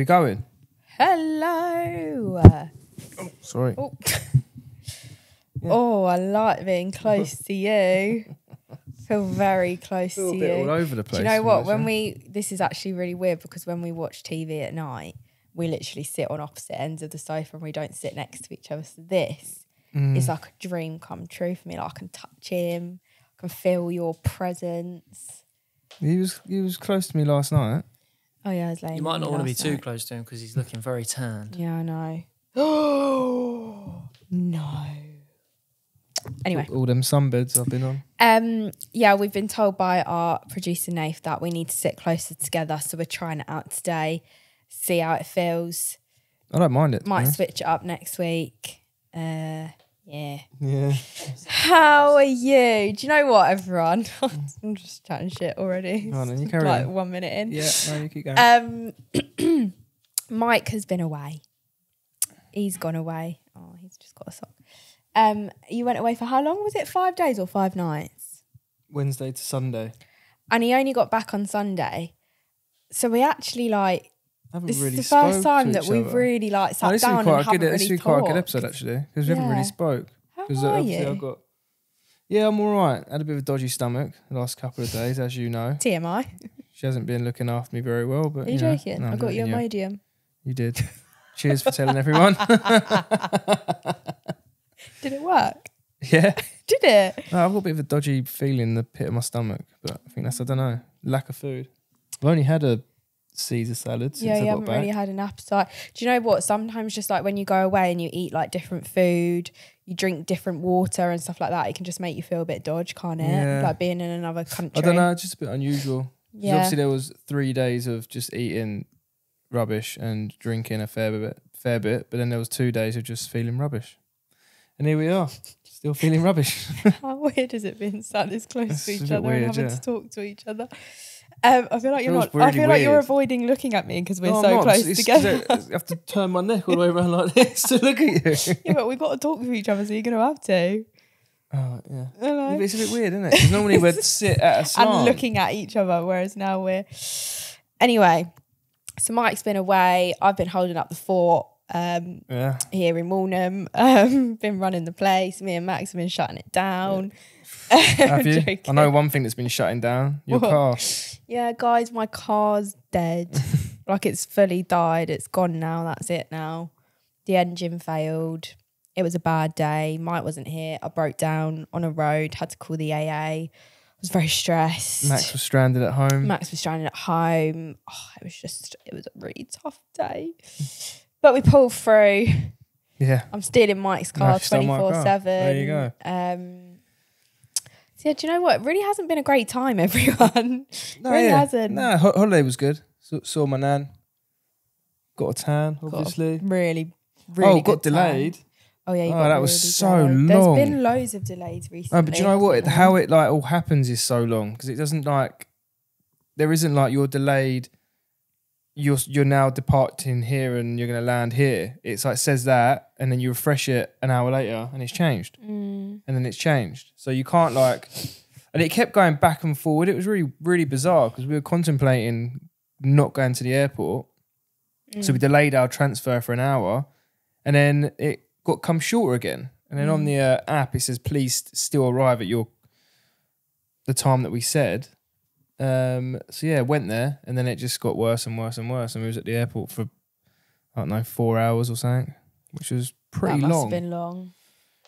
We going? Hello. Oh, sorry. Oh. Oh, I like being close to you. Feel very close to A bit you. all over the place. Do you know what? This is actually really weird because when we watch TV at night, we literally sit on opposite ends of the sofa and we don't sit next to each other. So this is like a dream come true for me. Like I can touch him, I can feel your presence. He was close to me last night. Oh yeah, I was laying. You might not want to be too night. close to him because he's looking very tanned. Yeah, I know. Oh no. Anyway, all them sunbeds I've been on. Yeah, we've been told by our producer Nath that we need to sit closer together, so we're trying it out today. See how it feels. I don't mind it. Might switch it up next week. Yeah. Yeah. How are you? Do you know what, everyone? I'm just chatting shit already. Go on, then you carry like on. 1 minute in. Yeah, no, you keep going. Mike has been away. He's gone away. Oh, he's just got a sock. You went away for how long? Was it 5 days or 5 nights? Wednesday to Sunday. And he only got back on Sunday. So we actually this really is the first spoke time to that each we've other. really sat down and haven't really This is talked. quite a good episode actually because we haven't really spoke. How Because are obviously you? Yeah, I'm all right. Had a bit of a dodgy stomach the last couple of days, as you know. TMI. She hasn't been looking after me very well. But Are you joking? No, I I'm got you a joking, Imodium. You did. Cheers for telling everyone. Did it work? Yeah. Did it? No, I've got a bit of a dodgy feeling in the pit of my stomach, but I think that's, I don't know, lack of food. I've only had a Caesar salad since Yeah, I you got haven't back. really had an appetite. Do you know what? Sometimes just like when you go away and you eat like different food, you drink different water and stuff like that, it can just make you feel a bit dodgy, can't it? Yeah. Like being in another country. I don't know, it's just a bit unusual. 'Cause Yeah. Obviously there was 3 days of just eating rubbish and drinking a fair bit, but then there was 2 days of just feeling rubbish. And here we are, still feeling rubbish. How weird is it being sat this close It's to a each bit other weird, and having yeah. to talk to each other? I feel like you're Feels not. I really feel like you're weird. avoiding looking at me because we're No, I'm so not. close It's together. I have to turn my neck all the way around like this to look at you. Yeah, but we've got to talk to each other, so you're going to have to. Oh, yeah. Hello. Yeah, but it's a bit weird, isn't it? Because normally we'd sit at a slant. And looking at each other, whereas now we're... Anyway, so Mike's been away. I've been holding up the fort here in Walnham. Been running the place. Me and Max have been shutting it down. Yeah. Have you? Joking. I know one thing that's been shutting down. Your What? car. Yeah, guys, my car's dead. Like it's fully died. It's gone now. That's it now. The engine failed. It was a bad day. Mike wasn't here. I broke down on a road. Had to call the AA. I was very stressed. Max was stranded at home. Max was stranded at home. Oh, it was a really tough day. But we pulled through. Yeah. I'm stealing Mike's car No, she stole my car. 24/7. There you go. So yeah, do you know what? It really hasn't been a great time, everyone. No, really yeah. hasn't. No, holiday was good. Saw my nan. Got a tan, obviously. Really got good time. delayed. Oh yeah, you Oh, got that was really so delayed. long. There's been loads of delays recently. No, but do you know what? hasn't there? How it all happens is so long because it doesn't there isn't you're delayed. You're now departing here and you're going to land here. It's it says that and then you refresh it an hour later and it's changed. And then it's changed. So you can't and it kept going back and forward. It was really, really bizarre because we were contemplating not going to the airport. So we delayed our transfer for an hour and then it come shorter again. And then on the app, it says, please still arrive at the time that we said. So yeah, went there and then it just got worse and worse and worse. And we was at the airport for, I don't know, 4 hours or something, which was pretty long. That must have been long.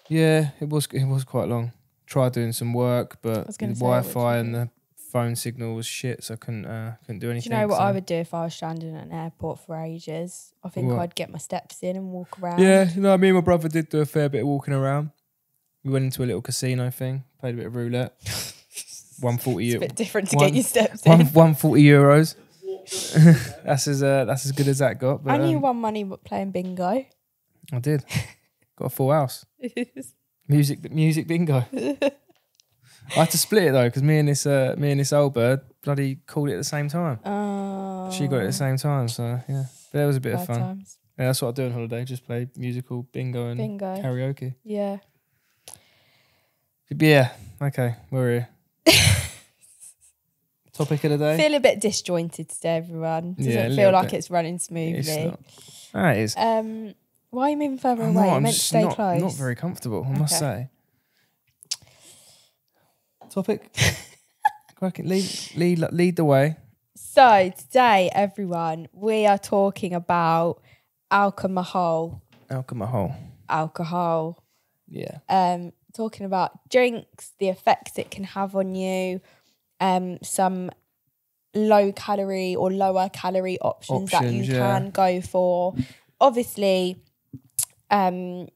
Yeah, it was quite long. Tried doing some work, but the Wi-Fi and the phone signal was shit, so I couldn't do anything. Do you know what I would do if I was stranded at an airport for ages? I think What? I'd get my steps in and walk around. Yeah, me and my brother did do a fair bit of walking around. We went into a little casino thing, played a bit of roulette. 140 It's a euros. bit different to get your steps in. 140 euros. That's as good as that got. But, And you won money playing bingo. I did. Got a full house. Music bingo. I had to split it though because me and this old bird bloody called it at the same time. Oh. She got it at the same time, so yeah. But that was a bit of Bad fun. times. Yeah, that's what I do on holiday. Just play musical bingo and Bingo. karaoke. Yeah. But yeah, okay, we're here. Topic of the day. Feel a bit disjointed today, everyone. Doesn't Yeah, a feel little like bit. it's running It's smoothly. not. Ah, it is. Why are you moving further I'm away? not, You I'm meant to just stay not, close. not very comfortable, I must say. Topic. Cracking. Lead the way. So today, everyone, we are talking about alcohol. Alcohol. Yeah. Talking about drinks, the effects it can have on you, some low calorie or lower calorie options that you can go for. Obviously, we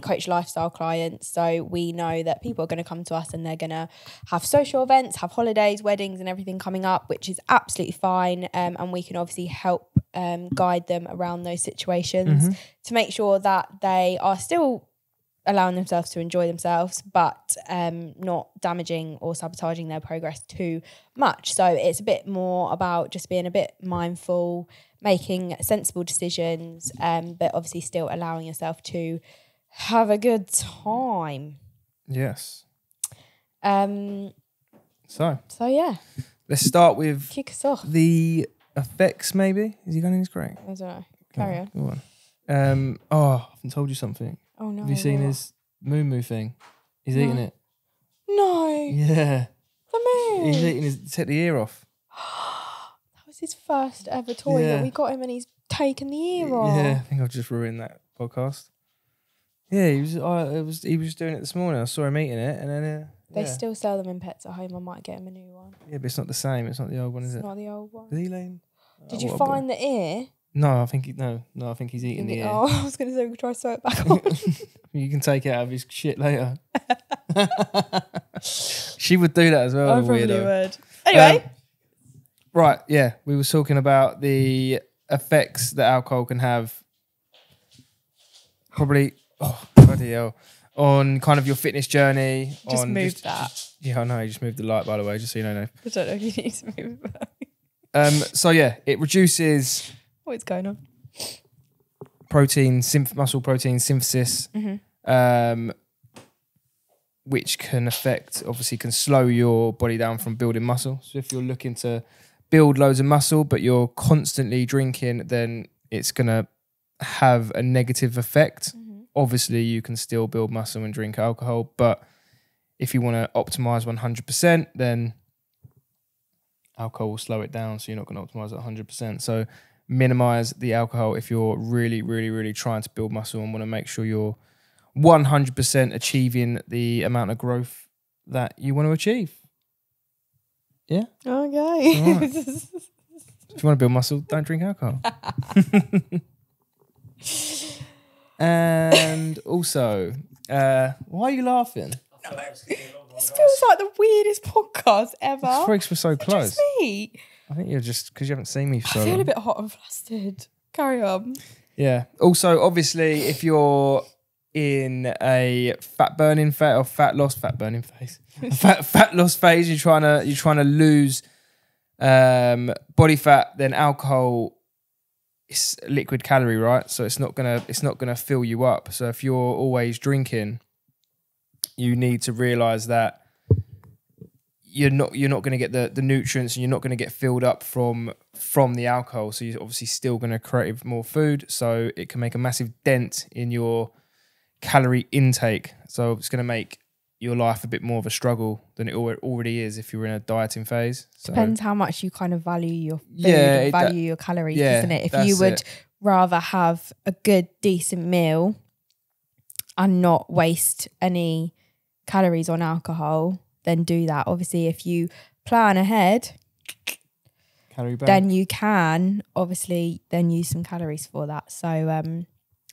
coach lifestyle clients, so we know that people are going to come to us and they're going to have social events, have holidays, weddings and everything coming up, which is absolutely fine, and we can obviously help guide them around those situations to make sure that they are still allowing themselves to enjoy themselves, but not damaging or sabotaging their progress too much. So it's a bit more about just being a bit mindful, making sensible decisions, but obviously still allowing yourself to have a good time. Yes. So yeah. Let's start with Kick us off. the effects, maybe. Is he going in his grave? I don't know. Carry on. Go on. I haven't told you something. Oh no. Have you seen his moo thing? He's eating it. No. Yeah. The moon. He's eating his, take the ear off. That was his first ever toy that we got him and he's taken the ear off. Yeah, I think I've just ruined that podcast. Yeah, he was doing it this morning. I saw him eating it, and then they still sell them in Pets at Home. I might get him a new one. Yeah, but it's not the same. It's not the old one, is it? It's not the old one. Is he lame? Did you find the ear? No, I think I think he's eating the ear. Oh, I was going to say we could try to sew it back on. You can take it out of his shit later. She would do that as well. I probably would. Anyway. Right, yeah. We were talking about the effects that alcohol can have. Probably, bloody hell, on kind of your fitness journey. Just move that. Yeah, I know. You just moved the light, by the way, just so you know. I don't know if you need to move it back. So yeah, it reduces... What's going on? Muscle protein synthesis, which can affect, obviously can slow your body down from building muscle. So if you're looking to build loads of muscle, but you're constantly drinking, then it's going to have a negative effect. Obviously, you can still build muscle and drink alcohol, but if you want to optimize 100%, then alcohol will slow it down. So you're not going to optimize at 100%. So minimize the alcohol if you're really, really, really trying to build muscle and want to make sure you're 100% achieving the amount of growth that you want to achieve. Yeah? Okay. Right. If you want to build muscle, don't drink alcohol. And also, why are you laughing? This feels like the weirdest podcast ever. It's freaks were so close. Just me. I think you're just because you haven't seen me for so I feel long. a bit hot and flustered. Carry on. Yeah. Also, obviously, if you're in a fat loss phase, you're trying to lose body fat, then alcohol is liquid calorie, right? So it's not gonna fill you up. So if you're always drinking, you need to realize that you're not going to get the nutrients, and you're not going to get filled up from the alcohol. So you're obviously still going to crave more food. So it can make a massive dent in your calorie intake. So it's going to make your life a bit more of a struggle than it already is if you're in a dieting phase. So, depends how much you kind of value your food and value your calories, isn't it? If you would rather have a good, decent meal and not waste any calories on alcohol, then do that. Obviously, if you plan ahead, calorie bank, then you can obviously then use some calories for that. So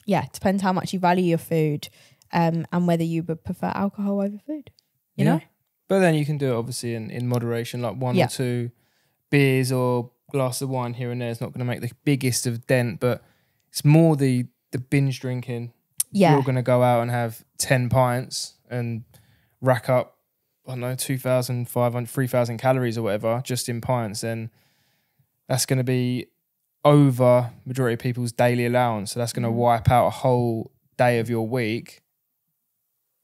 yeah, depends how much you value your food, and whether you would prefer alcohol over food. You know? But then you can do it obviously in moderation, like one or two beers or glass of wine here and there. It's not going to make the biggest of dent, but it's more the binge drinking. Yeah. You're going to go out and have 10 pints and rack up, I don't know, 2,500, 3,000 calories or whatever, just in pints, then that's going to be over majority of people's daily allowance. So that's going to wipe out a whole day of your week.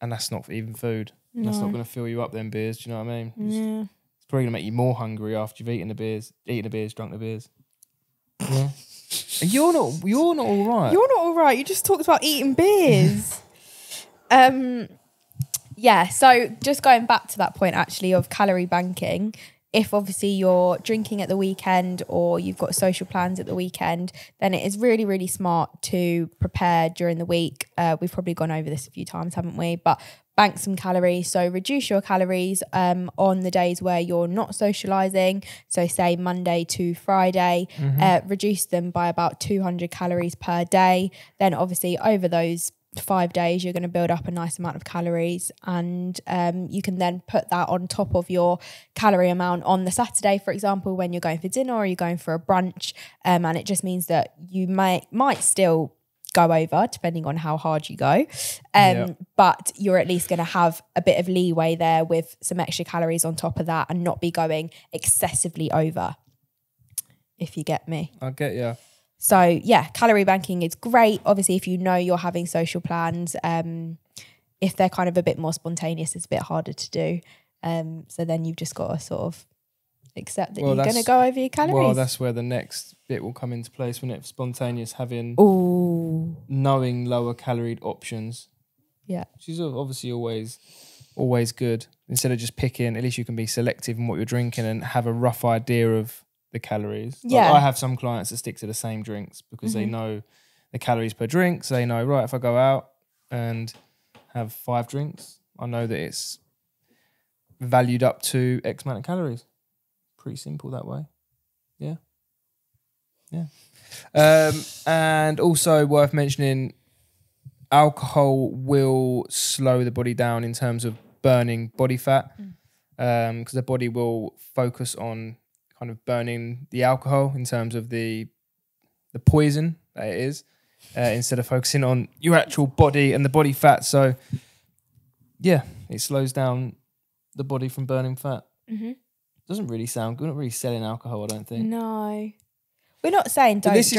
And that's not even food. No. That's not going to fill you up then beers. Do you know what I mean? Yeah. It's probably gonna make you more hungry after you've eaten the beers, drunk the beers. Yeah. You're not all right. You're not all right. You just talked about eating beers. Yeah, so just going back to that point actually of calorie banking, if obviously you're drinking at the weekend or you've got social plans at the weekend, then it is really, really smart to prepare during the week. We've probably gone over this a few times, haven't we? But bank some calories. So reduce your calories on the days where you're not socialising. So say Monday to Friday, reduce them by about 200 calories per day. Then obviously over those 5 days you're going to build up a nice amount of calories, and you can then put that on top of your calorie amount on the Saturday, for example, when you're going for dinner or you're going for a brunch, and it just means that you might still go over depending on how hard you go, but you're at least going to have a bit of leeway there with some extra calories on top of that and not be going excessively over, if you get me. I get you. So yeah, calorie banking is great. Obviously, if you know you're having social plans, if they're kind of a bit more spontaneous, it's a bit harder to do. So then you've just got to sort of accept that you're going to go over your calories. Well, that's where the next bit will come into place when it's spontaneous, having knowing lower caloried options. Yeah. Which is obviously always good. Instead of just picking, at least you can be selective in what you're drinking and have a rough idea of the calories. Yeah. Like I have some clients that stick to the same drinks because they know the calories per drink. So they know, right, if I go out and have 5 drinks, I know that it's valued up to X amount of calories. Pretty simple that way. Yeah. And also worth mentioning, alcohol will slow the body down in terms of burning body fat, because the body will focus on kind of burning the alcohol in terms of the poison that it is, instead of focusing on your actual body and the body fat. So yeah, it slows down the body from burning fat. Doesn't really sound good. We're not really selling alcohol, I don't think. No, we're not saying don't This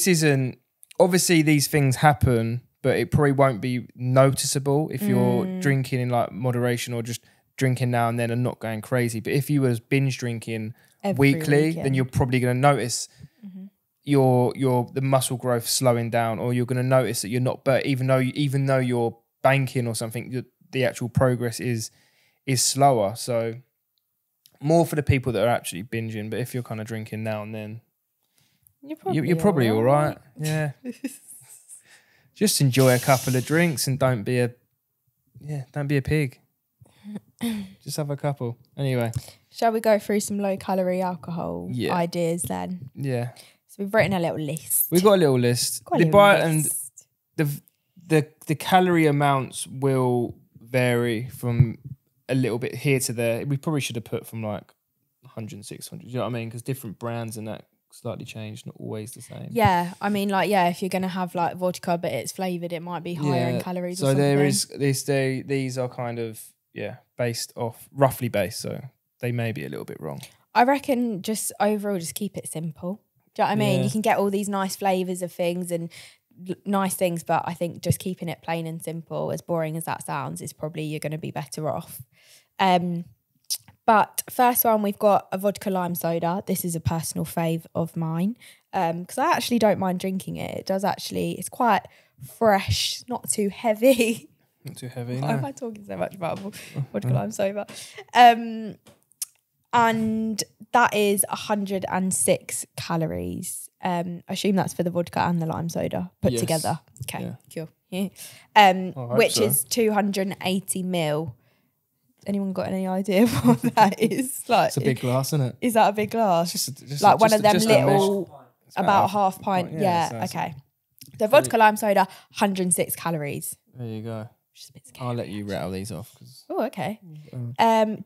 isn't obviously these things happen, but it probably won't be noticeable if you're drinking in like moderation or just drinking now and then and not going crazy. But if you was binge drinking weekly, then you're probably going to notice the muscle growth slowing down, or you're going to notice that you're not. But even though you're banking or something, the actual progress is slower. So more for the people that are actually binging. But if you're kind of drinking now and then, you're probably all right. Yeah. Just enjoy a couple of drinks and don't be a pig. Just have a couple. Anyway. Shall we go through some low calorie alcohol ideas then? Yeah. So we've written a little list. We've got a little list. And the calorie amounts will vary from a little bit here to there. We probably should have put from like 100, 600. You know what I mean? Because different brands and that slightly changed, not always the same. Yeah, I mean, like, if you're going to have like vodka, but it's flavoured, it might be higher in calories or something. So there is these are kind of, based off, roughly based, so they may be a little bit wrong. I reckon just overall, just keep it simple. Do you know what I mean? You can get all these nice flavours of things and nice things, but I think just keeping it plain and simple, as boring as that sounds, is probably you're going to be better off. But first one, we've got a vodka lime soda. This is a personal fave of mine, because I actually don't mind drinking it. It does actually, it's quite fresh, not too heavy. Not too heavy. Why am I talking so much about vodka lime soda? And that is 106 calories. I assume that's for the vodka and the lime soda put together. Okay, cool. Yeah. Which is 280 ml. Anyone got any idea what that is? Like, it's a big glass, isn't it? Is that a big glass? Just like one of them little, about half pint. Yeah, okay. So vodka lime soda, 106 calories. There you go. I'll let you rattle these off. Oh, okay.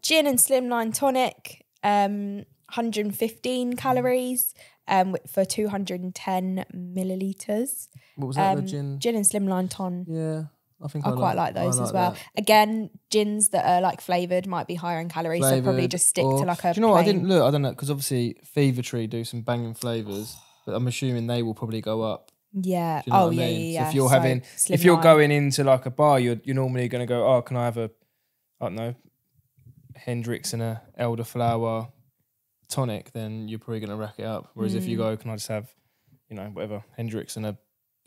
Gin and slimline tonic, 115 calories, for 210 millilitres. What was that, the gin? Gin and slimline ton. Yeah. I quite like those as well. That. Again, gins that are like flavoured might be higher in calories, so probably just stick to like a. Do you know what? I don't know, because obviously Fever Tree do some banging flavours, but I'm assuming they will probably go up. Yeah. Do you know what I mean? Yeah. So if you're going into like a bar, you're normally going to go, oh, can I have a, I don't know, Hendrix and a elderflower tonic, then you're probably going to rack it up. Whereas if you go, can I just have, whatever, Hendrix and a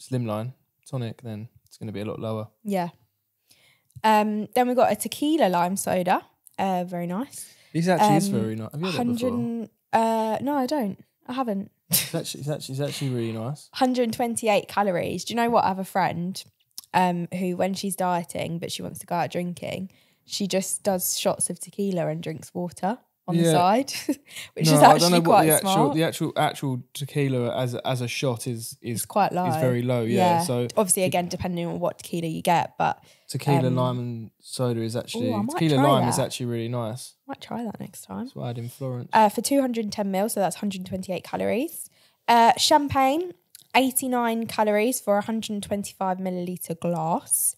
slimline tonic, then it's going to be a lot lower. Yeah. Then we've got a tequila lime soda. Very nice. This actually is very nice. Have you had it before? No, I don't. I haven't. It's actually really nice. 128 calories. Do you know what? I have a friend who, when she's dieting but she wants to go out drinking, she just does shots of tequila and drinks water on the side, which is actually quite smart. The actual tequila as a shot is quite low. Is very low, yeah. So obviously, again, depending on what tequila you get, but tequila lime and soda is actually is actually really nice. Might try that next time. That's what I had in Florence. For 210 ml, so that's 128 calories. Champagne, 89 calories for a 125 milliliter glass,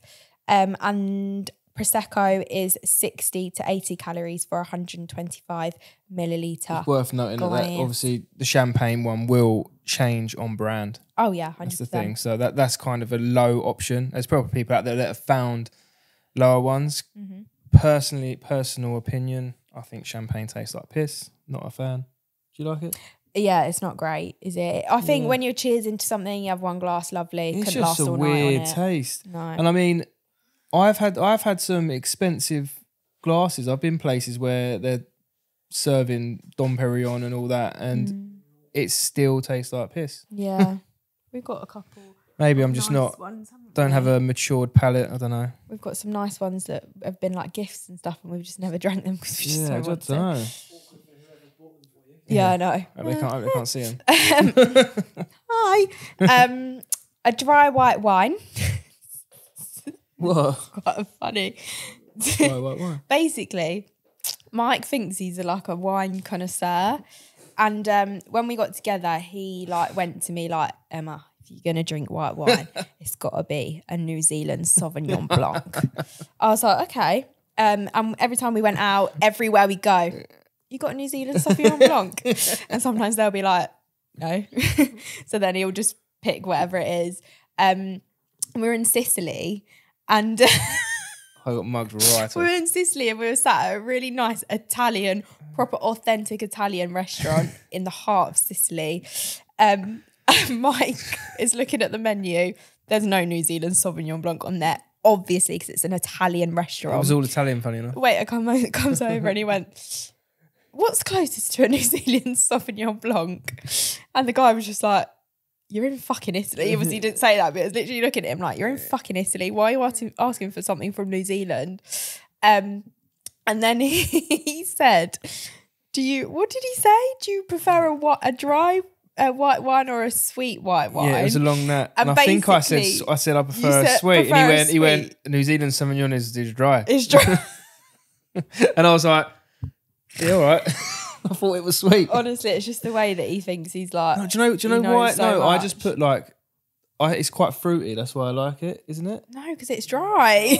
and Prosecco is 60 to 80 calories for a 125 milliliter. It's worth noting that obviously the champagne one will change on brand. Oh yeah, 100%. That's the thing. So that's kind of a low option. There's probably people out there that have found lower ones. Mm-hmm. Personal opinion, I think champagne tastes like piss. Not a fan. Do you like it? Yeah, it's not great, is it? I think when you're cheersing to something, you have one glass, lovely. It's couldn't just last a all night weird on it. taste. No. And I mean, I've had some expensive glasses. I've been places where they're serving Dom Perignon and all that, and it still tastes like piss. Yeah, we've got a couple. Maybe I'm just nice ones, don't have a matured palate. I don't know. We've got some nice ones that have been like gifts and stuff, and we've just never drank them because we just I don't want don't know. Yeah, I know. They can't see them. Hi. A dry white wine. What? Quite funny. Why? Basically, Mike thinks he's like a wine connoisseur, and when we got together, he went to me like, Emma, if you're gonna drink white wine, it's got to be a New Zealand Sauvignon Blanc. I was like, okay. And every time we went out, everywhere we go, you got a New Zealand Sauvignon Blanc? And sometimes they'll be like, no. So then he'll just pick whatever it is. We're in Sicily, and I got mugged right off. we were in Sicily and we were sat at a really nice Italian, proper authentic Italian restaurant in the heart of Sicily. Mike is looking at the menu. There's no New Zealand Sauvignon Blanc on there, obviously, because it's an Italian restaurant. It was all Italian, funny enough. Wait, comes over and he went, what's closest to a New Zealand Sauvignon Blanc? And the guy was just like, you're in fucking Italy. Obviously, he didn't say that, but I was literally looking at him like, you're in fucking Italy. Why are you asking for something from New Zealand? And then he said, what did he say? Do you prefer a dry white wine or a sweet white wine? Yeah, it was along that. And I think I said I prefer a sweet. And he went, New Zealand Sauvignon is dry. It's dry. And I was like, yeah, all right. I thought it was sweet. Honestly, it's just the way that he thinks. He's like, no, do you know why? So no, much. I just put it's quite fruity. That's why I like it, isn't it? No, because it's dry.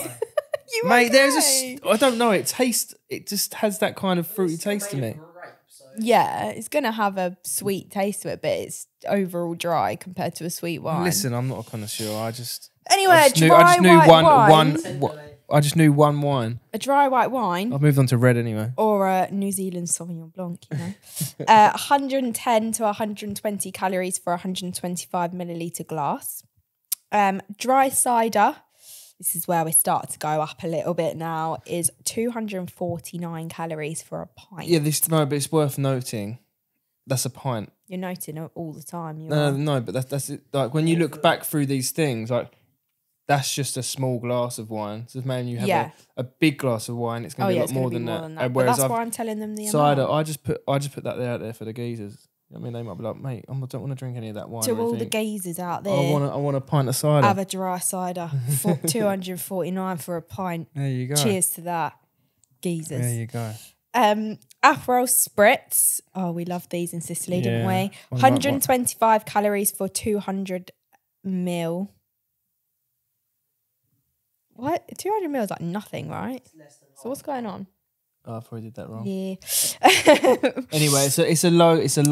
Mate, I don't know. It just has that kind of fruity taste to me. Yeah, it's going to have a sweet taste to it, but it's overall dry compared to a sweet wine. Listen, I'm not a connoisseur. I just knew one wine. A dry white wine. I've moved on to red anyway. Or a New Zealand Sauvignon Blanc, 110 to 120 calories for a 125 milliliter glass. Dry cider, this is where we start to go up a little bit now, is 249 calories for a pint. Yeah, but it's worth noting. That's a pint. You're noting it all the time. No, but that's it. Like when you look back through these things, like that's just a small glass of wine. So if you have a big glass of wine, it's going to be a lot more than that. But that's why I'm telling them the cider, amount. I just put that out there for the geezers. I mean, they might be like, mate, I don't want to drink any of that wine. To all the geezers out there, I want a pint of cider. Have a dry cider. 249 for a pint. There you go. Cheers to that, geezers. There you go. Aperol spritz. Oh, we loved these in Sicily, didn't we? 125 calories for 200 ml. What? 200 ml is like nothing, right? So what's going on? Oh, I probably did that wrong. Yeah. Anyway, so it's a low. So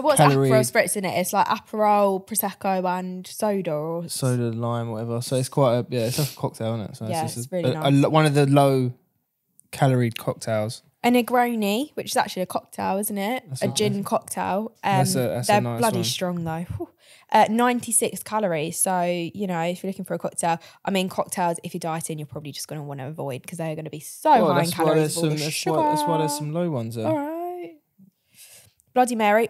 what's calorie, Aperol spritz in it? It's like Aperol, Prosecco, and soda, lime, whatever. So it's quite it's a cocktail, isn't it? So it's really nice. One of the low calorie cocktails. A Negroni, which is actually a cocktail, isn't it? That's a not gin cocktail. That's a They're nice bloody one. strong though. Whew. 96 calories. So, you know, if you're looking for a cocktail, I mean, cocktails, if you're dieting, you're probably just going to want to avoid because they're going to be so high in calories. That's why there's some low ones there. All right. Bloody Mary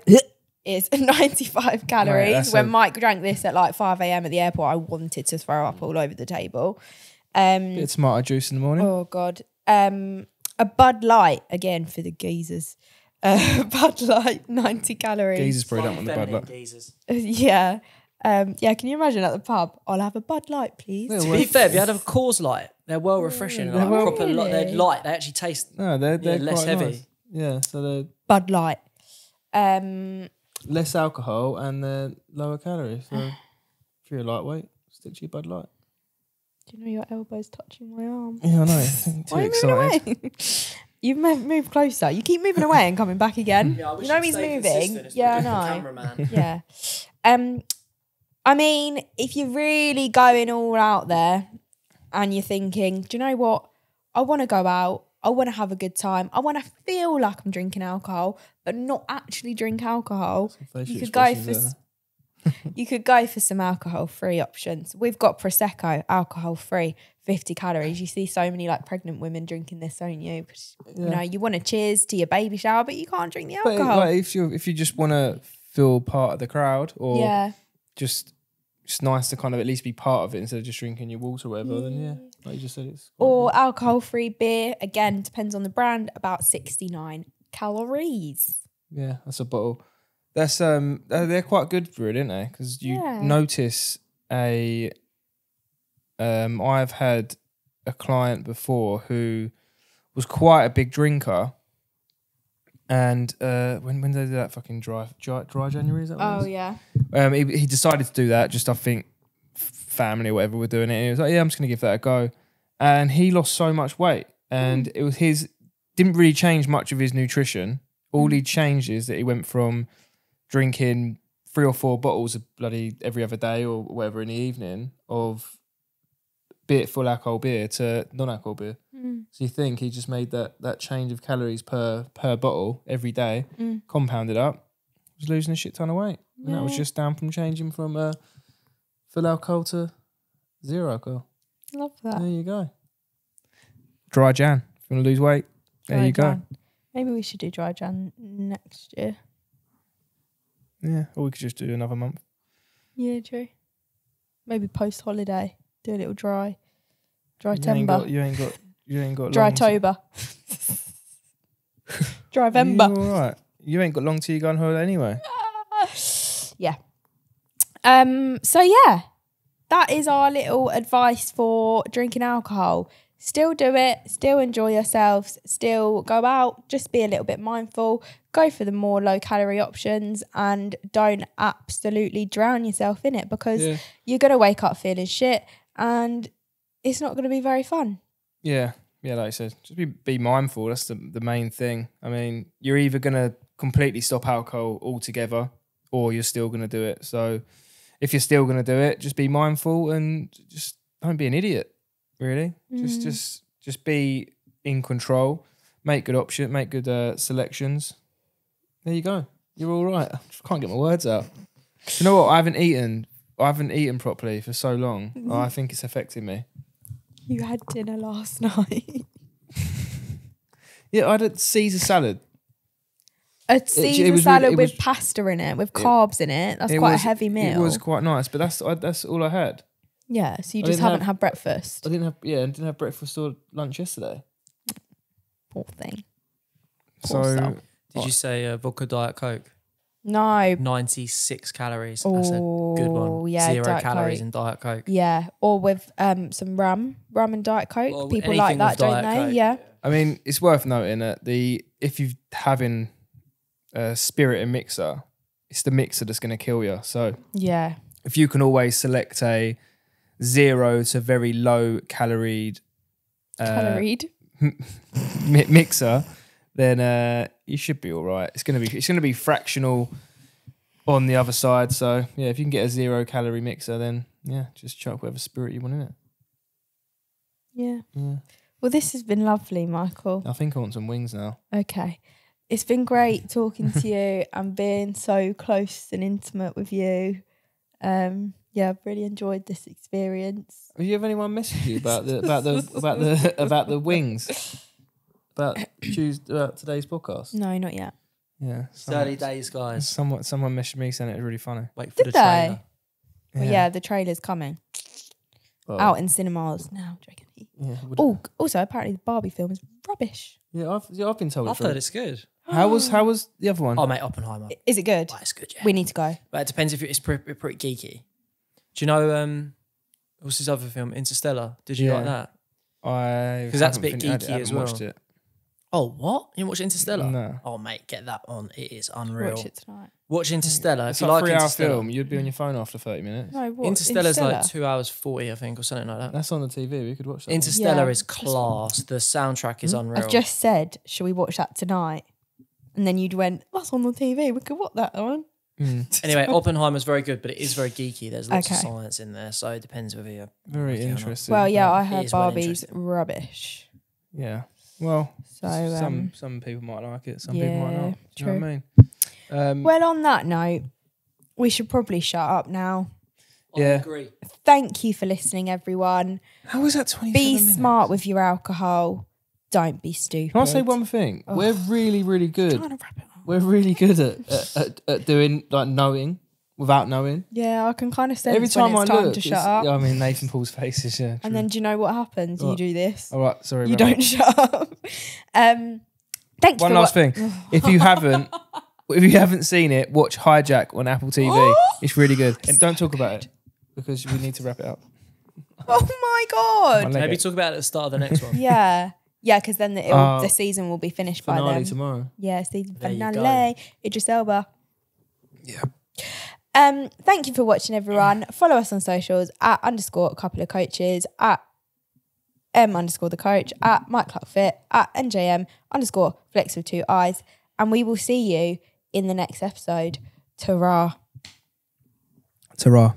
is 95 calories. Mate, When Mike drank this at like 5 a.m. at the airport, I wanted to throw up all over the table. Bit of tomato juice in the morning. Oh, God. A Bud Light, again, for the geezers. Bud Light, 90 calories. Geezers probably don't want the Bud Light. Geezers. Yeah. Yeah, can you imagine at the pub? I'll have a Bud Light, please. To be fair, if you had a Coors Light, they're well refreshing. They're Like, well- proper they're light. They actually taste No, they're less quite heavy. nice. Yeah, so they're Bud Light. less alcohol and they're lower calories. So if you're lightweight, stick to your Bud Light. Do you know your elbow's touching my arm? Yeah, I know. Too Why are you excited. moving away? You've moved closer. You keep moving away and coming back again. Yeah, I wish you know you'd he's stay moving. consistent. It's Yeah, the I know. cameraman. Yeah. I mean, if you're really going all out there and you're thinking, do you know what? I want to go out. I want to have a good time. I want to feel like I'm drinking alcohol, but not actually drink alcohol. You could go for you could go for some alcohol-free options. We've got Prosecco, alcohol-free, 50 calories. You see so many like pregnant women drinking this, don't you? 'Cause, you know, you want to cheers to your baby shower, but you can't drink the But alcohol. like, if you just want to feel part of the crowd or Yeah. just it's nice to kind of at least be part of it instead of just drinking your water or whatever, then yeah, like you just said, it's Or alcohol-free beer, again, depends on the brand, about 69 calories. yeah, that's a bottle. That's they're quite good for it, aren't they? Because you Yeah. notice I've had a client before who was quite a big drinker, and when did they do that fucking dry January? Is that what it was? yeah. He decided to do that. Just I think family or whatever were doing it. And he was like, yeah, I'm just gonna give that a go, and he lost so much weight, and it was didn't really change much of his nutrition. All he changed is that he went from drinking 3 or 4 bottles of bloody every other day or whatever in the evening of full alcohol beer to non-alcohol beer. So you think he just made that change of calories per bottle every day, compounded up, was losing a shit ton of weight. And that was just down from changing from full alcohol to 0 alcohol. Love that. There you go. Dry Jan. If you want to lose weight, there Dry you go. Jan. Maybe we should do dry Jan next year. Yeah, or we could just do another month. Yeah, true. Maybe post holiday, do a little dry You ain't timber, got dry long to- tober, dry Vember. You all right? You ain't got long till you go on holiday anyway. Yeah. So yeah, that is our little advice for drinking alcohol. Still do it, still enjoy yourselves, still go out, just be a little bit mindful, go for the more low calorie options and don't absolutely drown yourself in it because you're going to wake up feeling shit and it's not going to be very fun. Yeah, like I said, just be mindful. That's the main thing. I mean, you're either going to completely stop alcohol altogether or you're still going to do it. So if you're still going to do it, just be mindful and just don't be an idiot. Really, just be in control. Make good options. Make good selections. There you go. You're all right. I just can't get my words out. You know what? I haven't eaten properly for so long. I think it's affecting me. You had dinner last night. Yeah, I had a Caesar salad. A Caesar was salad really- with pasta in it, with carbs in it. That's quite a heavy meal. It was quite nice, but that's all I had. Yeah, so you I just didn't haven't have- had breakfast. I didn't have breakfast or lunch yesterday. Poor thing. So Poor soul. Did you say vodka Diet Coke? No. 96 calories. That's a good Oh, one. yeah, 0 Diet calories Coke. in Diet Coke. Yeah, or with some rum and Diet Coke. Well, People anything like with that, don't Diet they? Coke. Yeah. I mean, it's worth noting that if you're having a spirit and mixer, it's the mixer that's going to kill you. So Yeah. if you can always select a 0 to very low caloried Caloried. mixer, then you should be all right. It's gonna be fractional on the other side. So yeah, if you can get a 0 calorie mixer, then yeah, just chuck whatever spirit you want in it. Yeah. Yeah. Well, this has been lovely, Michael. I think I want some wings now. Okay. It's been great talking to you and being so close and intimate with you. Yeah, I've really enjoyed this experience. Have you have anyone message you about the wings? About today's podcast? No, not yet. Yeah. It's early days, guys. Someone messaged me saying it was really funny. Wait for Did the they? trailer. Well, yeah, the trailer's coming. Well, Out in cinemas now. Do you reckon? Yeah. Oh, also, apparently the Barbie film is rubbish. Yeah, I've been told I've heard it's good. How was the other one? Oh, mate, Oppenheimer. Is it good? Oh, it's good, yeah. We need to go. But it depends if it's pretty geeky. Do you know what's his other film, Interstellar? Did you like that? Because that's a bit geeky as well. Watched it. Oh, what? You didn't watch Interstellar? No. Oh, mate, get that on. It is unreal. Watch it tonight. Watch Interstellar. It's If you like like a 3-hour Interstellar. film. You'd be on your phone after 30 minutes. No, what? Interstellar's like 2 hours 40, I think, or something like that. That's on the TV. We could watch that. Interstellar Yeah. is class. The soundtrack is unreal. I've just said, shall we watch that tonight? And then you'd went, that's on the TV. We could watch that one. Anyway, Oppenheimer's very good, but it is very geeky. There's lots of Okay. science in there, so it depends whether you're Very okay or not. interesting. Well, yeah, I It heard is well Barbie's interesting. rubbish. Yeah. Well, So, some people might like it. Some people might yeah, not. Do you know what I mean? well, on that note, we should probably shut up now. I Yeah. agree. Thank you for listening, everyone. How was that 27 Be minutes? smart with your alcohol. Don't be stupid. Can I say one thing? We're really, really good. Trying to wrap it up. We're really good at doing like knowing without knowing. Yeah, I can kind of sense Every time when it's I time look, to it's- shut up. yeah, I mean Nathan Paul's face is yeah. And then do you know what happens? You What? do this. All right, sorry. You about don't shut up. Thank you One for last thing. If you haven't seen it, watch Hijack on Apple TV. It's really good. And don't talk about it because we need to wrap it up. Oh my god. My leg Maybe ache. talk about it at the start of the next one. Yeah. Yeah, because then the season will be finished by Finale then. tomorrow. Yeah, season There you go. finale. Idris Elba. Yeah. Thank you for watching, everyone. Follow us on socials at _ a couple of coaches, at _the coach, at Mike Clark Fit, at NJM _ flex with 2 eyes. And we will see you in the next episode. Ta-ra. Ta-ra.